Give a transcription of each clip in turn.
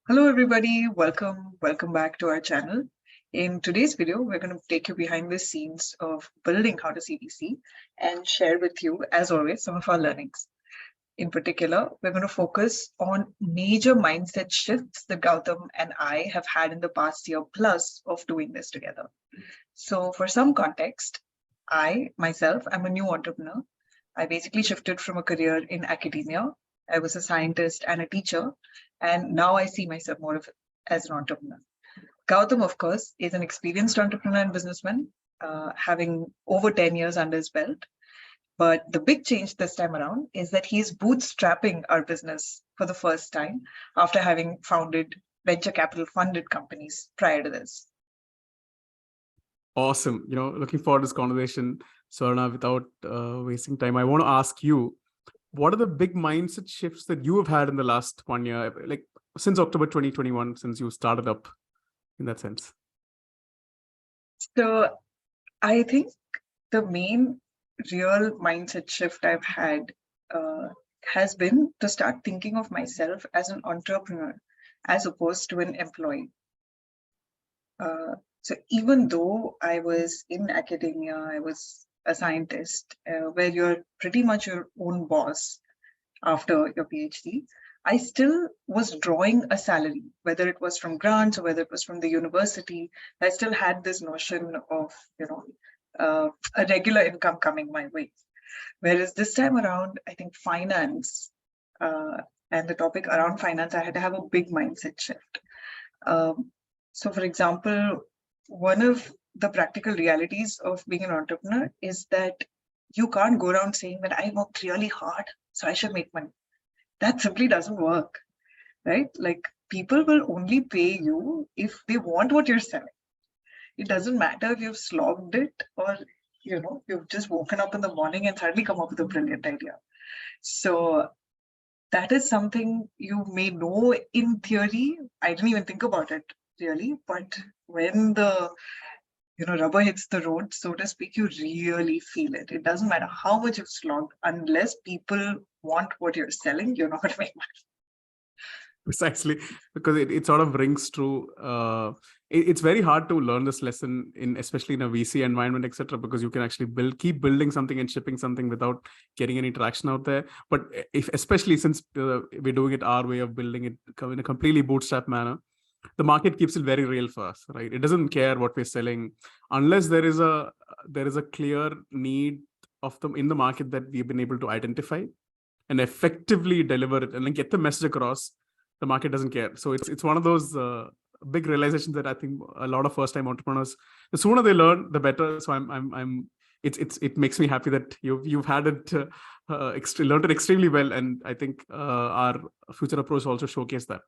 Hello everybody, welcome back to our channel. In today's video, we're going to take you behind the scenes of building HowToCBC and share with you, as always, some of our learnings. In particular, we're going to focus on major mindset shifts that Gautham and I have had in the past year plus of doing this together. So for some context, I myself am a new entrepreneur. I basically shifted from a career in academia. I was a scientist and a teacher, and now I see myself more as an entrepreneur. Gautam, of course, is an experienced entrepreneur and businessman, having over 10 years under his belt. But the big change this time around is that he's bootstrapping our business for the first time after having founded venture capital funded companies prior to this. Awesome. Looking forward to this conversation. So, Aruna, without wasting time, I want to ask you, what are the big mindset shifts that you have had in the last 1 year, like since October 2021, since you started up in that sense? So I think the main real mindset shift I've had has been to start thinking of myself as an entrepreneur as opposed to an employee. So even though I was in academia, I was a scientist, where you're pretty much your own boss after your PhD, I still was drawing a salary, whether it was from grants or whether it was from the university. I still had this notion of, a regular income coming my way. Whereas this time around, I think finance and the topic around finance, I had to have a big mindset shift. So for example, one of the practical realities of being an entrepreneur is that you can't go around saying that I worked really hard, so I should make money. That simply doesn't work, right? Like people will only pay you if they want what you're selling. It doesn't matter if you've slogged it or, you've just woken up in the morning and suddenly come up with a brilliant idea. So that is something you may know in theory. I didn't even think about it really, but when the rubber hits the road, so to speak, you really feel it. It doesn't matter how much you've slogged, unless people want what you're selling, you're not going to make money. Precisely, because it sort of rings true. It's very hard to learn this lesson especially in a VC environment, etc., because you can actually keep building something and shipping something without getting any traction out there. But especially since we're doing it our way of building it in a completely bootstrap manner, the market keeps it very real for us, right? It doesn't care what we're selling unless there is a clear need of them in the market that we've been able to identify and effectively deliver it and then get the message across. The market doesn't care. So it's one of those big realizations that I think a lot of first-time entrepreneurs, the sooner they learn, the better. So it makes me happy that you've had it learned it extremely well, and I think our future approach also showcased that.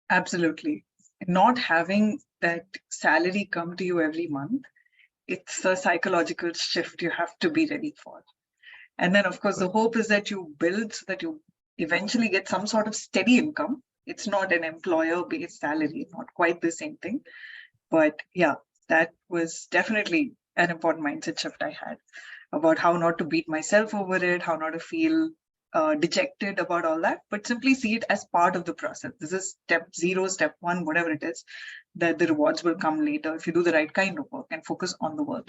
Absolutely. Not having that salary come to you every month, it's a psychological shift you have to be ready for. And then, of course, the hope is that you build so that you eventually get some sort of steady income. It's not an employer-based salary, not quite the same thing. But yeah, that was definitely an important mindset shift I had about how not to beat myself over it, how not to feel dejected about all that, but simply see it as part of the process. This is step 0, step 1, whatever it is, that the rewards will come later if you do the right kind of work and focus on the work.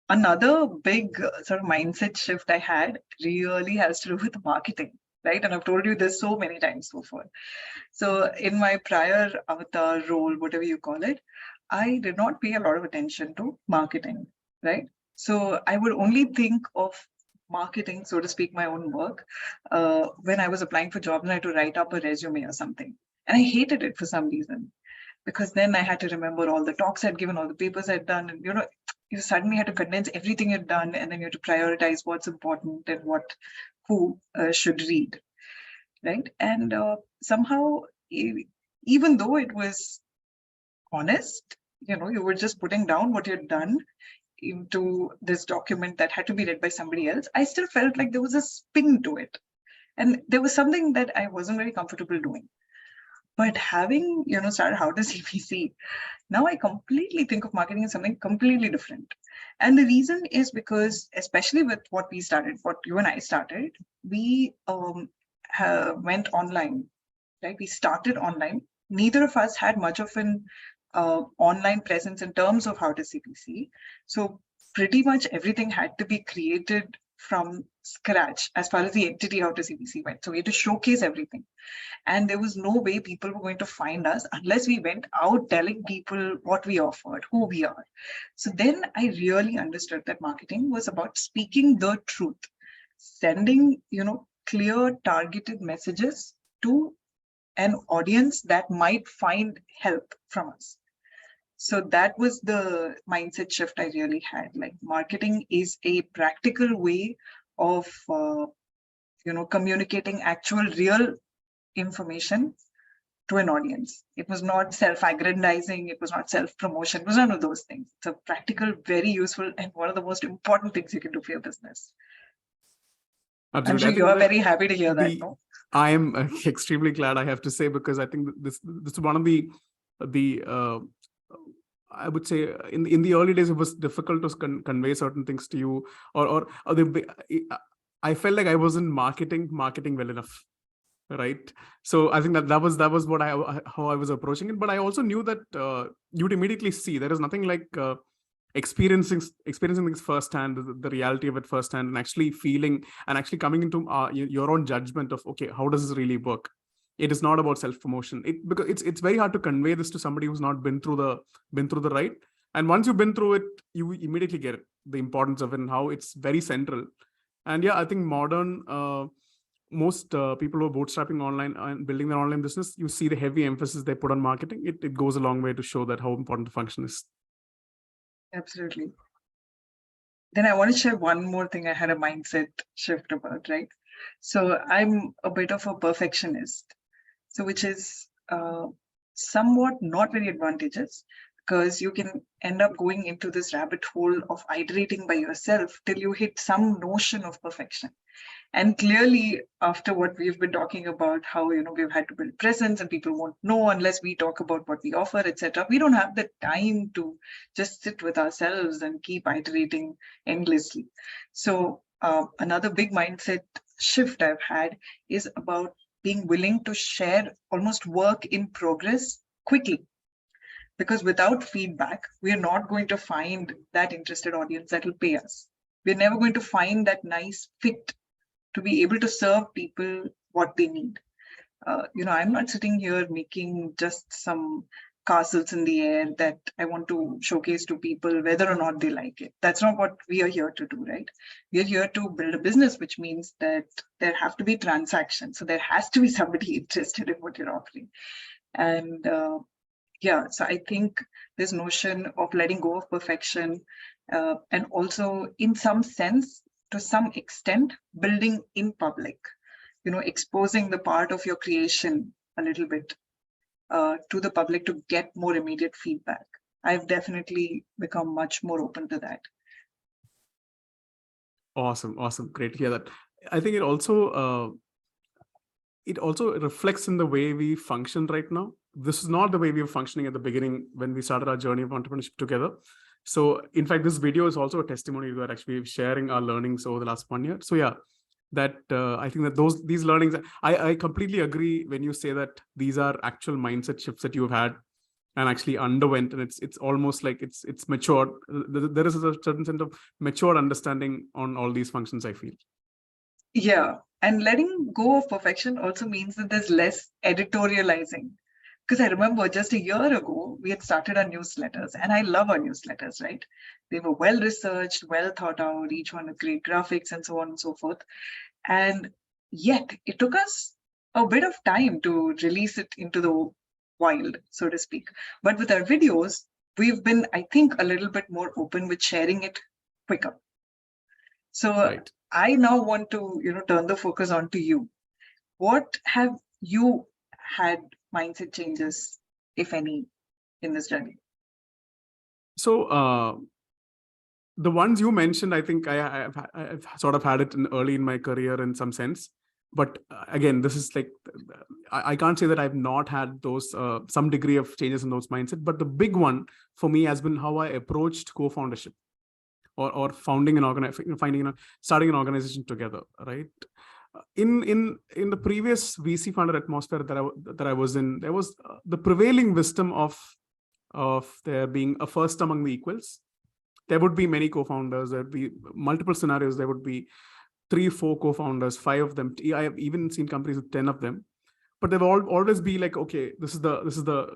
Another big sort of mindset shift I had really has to do with marketing, right? And I've told you this so many times before. So in my prior avatar role, whatever you call it, I did not pay a lot of attention to marketing, right? So I would only think of marketing, so to speak, my own work, when I was applying for jobs and I had to write up a resume or something. And I hated it for some reason, because then I had to remember all the talks I'd given, all the papers I'd done, and you suddenly had to condense everything you'd done, and then you had to prioritize what's important and who should read, right? And somehow, even though it was honest, you were just putting down what you'd done into this document that had to be read by somebody else, I still felt like there was a spin to it. And there was something that I wasn't very comfortable doing. But having, started HowToCBC, now I completely think of marketing as something completely different. And the reason is because, especially with what you and I started, we went online right? We started online. Neither of us had much of an online presence in terms of HowToCBC. So pretty much everything had to be created from scratch as far as the entity HowToCBC went. So we had to showcase everything. And there was no way people were going to find us unless we went out telling people what we offered, who we are. So then I really understood that marketing was about speaking the truth, sending, clear targeted messages to an audience that might find help from us. So that was the mindset shift I really had. Like, marketing is a practical way of, communicating actual real information to an audience. It was not self-aggrandizing. It was not self-promotion. It was none of those things. It's a practical, very useful, and one of the most important things you can do for your business. Absolutely. I'm sure you are very happy to hear that. No? I am extremely glad, I have to say, because I think this is one of the I would say in the early days, it was difficult to convey certain things to you, or I felt like I wasn't marketing well enough. Right. So I think that was what how I was approaching it. But I also knew that you'd immediately see there is nothing like experiencing things firsthand, the reality of it firsthand, and actually feeling and actually coming into your own judgment of, okay, how does this really work? It is not about self-promotion. Because it's very hard to convey this to somebody who's not been through the ride. And once you've been through it, you immediately get it, the importance of it and how it's very central. And yeah, I think modern most people who are bootstrapping online and building their online business, you see the heavy emphasis they put on marketing. It goes a long way to show that how important the function is. Absolutely. Then I want to share one more thing I had a mindset shift about, right? So I'm a bit of a perfectionist, so which is somewhat not very advantageous, because you can end up going into this rabbit hole of iterating by yourself till you hit some notion of perfection. And clearly, after what we've been talking about, how we've had to build presence and people won't know unless we talk about what we offer, etc. We don't have the time to just sit with ourselves and keep iterating endlessly. So another big mindset shift I've had is about being willing to share almost work in progress quickly. Because without feedback, we are not going to find that interested audience that will pay us. We're never going to find that nice fit to be able to serve people what they need. I'm not sitting here making just some castles in the air that I want to showcase to people whether or not they like it. That's not what we are here to do, right? We are here to build a business, which means that there have to be transactions. So there has to be somebody interested in what you're offering. And so I think this notion of letting go of perfection and also in some sense, to some extent, building in public, exposing the part of your creation a little bit to the public to get more immediate feedback. I've definitely become much more open to that. Awesome. Great to hear that. I think it also reflects in the way we function right now. This is not the way we were functioning at the beginning when we started our journey of entrepreneurship together. So in fact, this video is also a testimony to that, actually sharing our learnings over the last 1 year. So yeah, that I think that these learnings, I completely agree when you say that these are actual mindset shifts that you've had and actually underwent, and it's almost like it's matured. There is a certain sense of matured understanding on all these functions, I feel. Yeah, and letting go of perfection also means that there's less editorializing. Because I remember just a year ago, we had started our newsletters, and I love our newsletters, right? They were well researched, well thought out, each one with great graphics and so on and so forth. And yet it took us a bit of time to release it into the wild, so to speak. But with our videos, we've been, I think, a little bit more open with sharing it quicker. So right. I now want to, turn the focus onto you. What have you had mindset changes, if any, in this journey? So the ones you mentioned, I think I've sort of had it early in my career in some sense. But again, this is like, I can't say that I've not had those, some degree of changes in those mindset. But the big one for me has been how I approached co-foundership or founding an organization, starting an organization together, right? in the previous VC funded atmosphere that I was in, there was the prevailing wisdom of there being a first among the equals. There would be many co-founders. There'd be multiple scenarios. There would be 3, 4 co-founders, 5 of them. I have even seen companies with 10 of them. But there will always be like, okay, this is the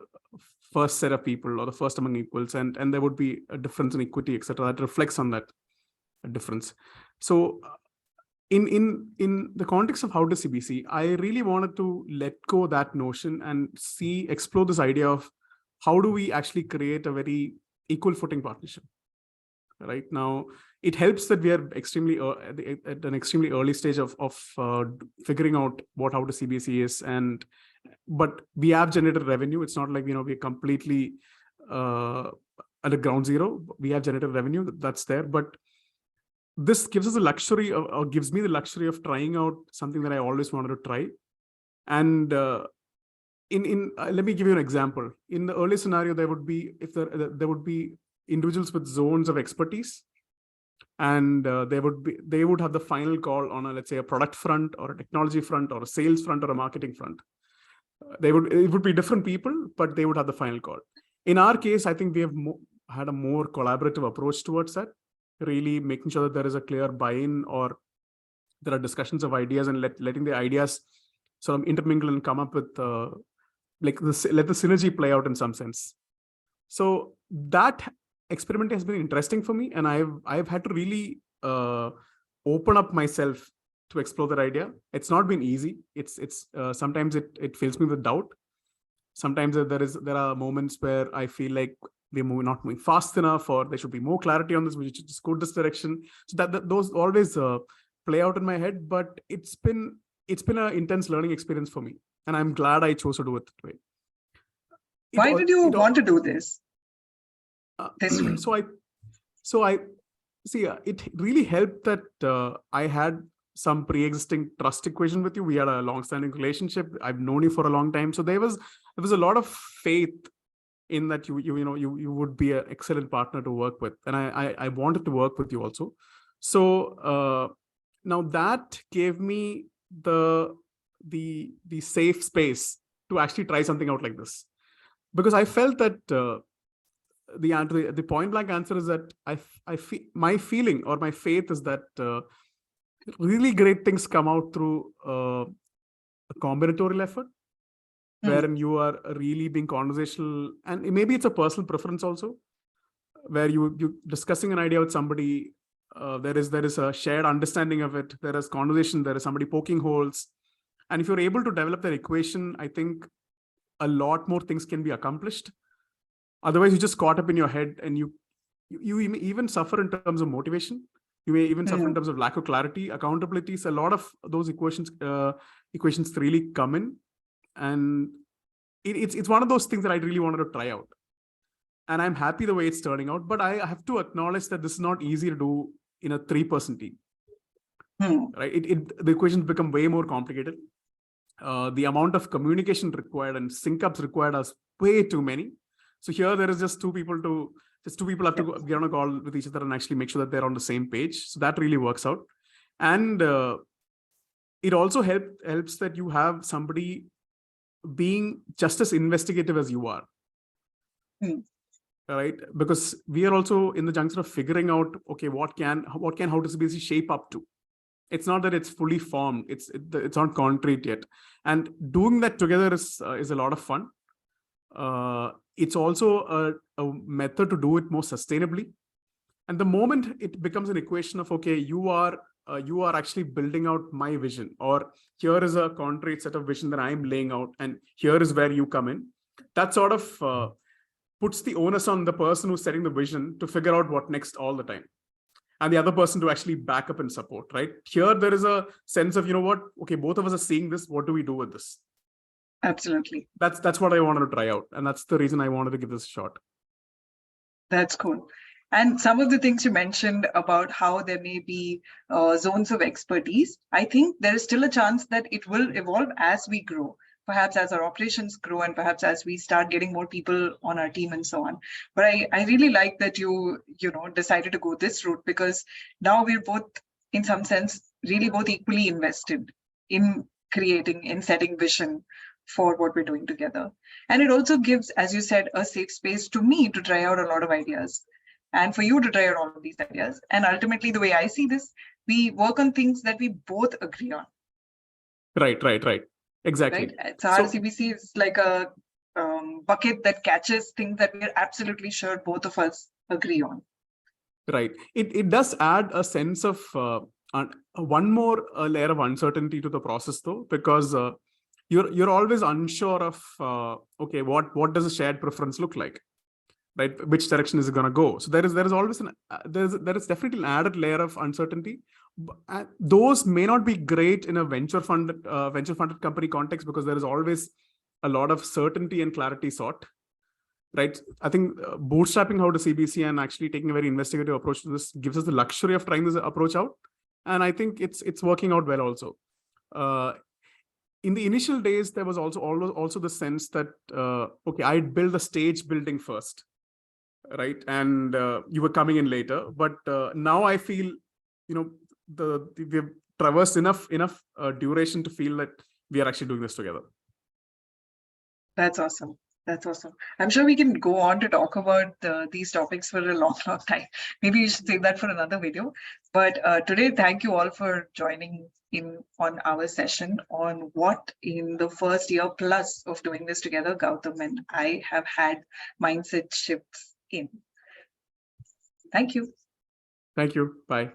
first set of people or the first among equals, and there would be a difference in equity, etc. That reflects on that difference. So in the context of HowToCBC, I really wanted to let go that notion and explore this idea of how do we actually create a very equal footing partnership. Right now, it helps that we are extremely at an extremely early stage of figuring out what HowToCBC is, but we have generated revenue. It's not like we're completely at a ground zero. We have generated revenue that's there, but this gives us a luxury or gives me the luxury of trying out something that I always wanted to try. And let me give you an example. In the early scenario, there would be there would be individuals with zones of expertise, and they would have the final call on let's say a product front or a technology front or a sales front or a marketing front. It would be different people, but they would have the final call. In our case, I think we have had a more collaborative approach towards that, really making sure that there is a clear buy-in, or there are discussions of ideas, and letting the ideas sort of intermingle and come up with let the synergy play out in some sense. So that experiment has been interesting for me, and I've had to really open up myself to explore that idea. It's not been easy. It's sometimes it fills me with doubt. Sometimes there are moments where I feel like we're not moving fast enough, or there should be more clarity on this. We should just go this direction. So that those always play out in my head. But it's been an intense learning experience for me, and I'm glad I chose to do it that way. Why did you want to do this? This way? So I see. It really helped that I had some pre-existing trust equation with you. We had a long-standing relationship. I've known you for a long time, so there was a lot of faith in that you would be an excellent partner to work with, and I wanted to work with you also. So now that gave me the safe space to actually try something out like this, because I felt that the point blank answer is that I feel my feeling or my faith is that really great things come out through a combinatorial effort, wherein you are really being conversational, and maybe it's a personal preference also, where you discussing an idea with somebody, there is a shared understanding of it, there is conversation, there is somebody poking holes, and if you're able to develop that equation, I think a lot more things can be accomplished. Otherwise, you just caught up in your head, and you even suffer in terms of motivation. You may even suffer in terms of lack of clarity, accountability. So a lot of those equations really come in, and it's one of those things that I really wanted to try out. And I'm happy the way it's turning out, but I have to acknowledge that this is not easy to do in a 3-person team. Right? The equations become way more complicated. The amount of communication required and sync-ups required are way too many. So here there is just two people have to get on a call with each other and actually make sure that they're on the same page. So that really works out. And it also helps that you have somebody being just as investigative as you are. Right? Because we are also in the juncture of figuring out, okay, what can HowToCBC shape up to? It's not that it's fully formed. It's not concrete yet. And doing that together is a lot of fun. It's also a method to do it more sustainably. And the moment it becomes an equation of, okay, you are actually building out my vision, or here is a concrete set of vision that I'm laying out, and here is where you come in. That sort of puts the onus on the person who's setting the vision to figure out what next all the time, and the other person to actually back up and support, right? Here, there is a sense of, okay, both of us are seeing this. What do we do with this? Absolutely. That's what I wanted to try out. And that's the reason I wanted to give this a shot. That's cool. And some of the things you mentioned about how there may be zones of expertise, I think there is still a chance that it will evolve as we grow, perhaps as our operations grow, and perhaps as we start getting more people on our team and so on. But I really like that you decided to go this route, because now we're both, in some sense, really both equally invested in creating, in setting vision for what we're doing together. And it also gives, as you said, a safe space to me to try out a lot of ideas and for you to try out all of these ideas. And ultimately, the way I see this, we work on things that we both agree on. Right. Exactly. Right? So HowToCBC is like a bucket that catches things that we're absolutely sure both of us agree on. Right. It does add a sense of one more layer of uncertainty to the process, though, because you're always unsure of okay, what does a shared preference look like, right? Which direction is it going to go? So there is always there is definitely an added layer of uncertainty. Those may not be great in a venture funded company context, because there is always a lot of certainty and clarity sought. Right. I think bootstrapping HowToCBC and actually taking a very investigative approach to this gives us the luxury of trying this approach out. And I think it's working out well also. In the initial days, there was also the sense that, okay, I'd build the stage building first, right? And you were coming in later. But now I feel, we've traversed enough duration to feel that we are actually doing this together. That's awesome. That's awesome. I'm sure we can go on to talk about these topics for a long time. Maybe you should save that for another video. But today, thank you all for joining in on our session on what in the first year plus of doing this together, Gautham and I have had mindset shifts in. Thank you. Thank you. Bye.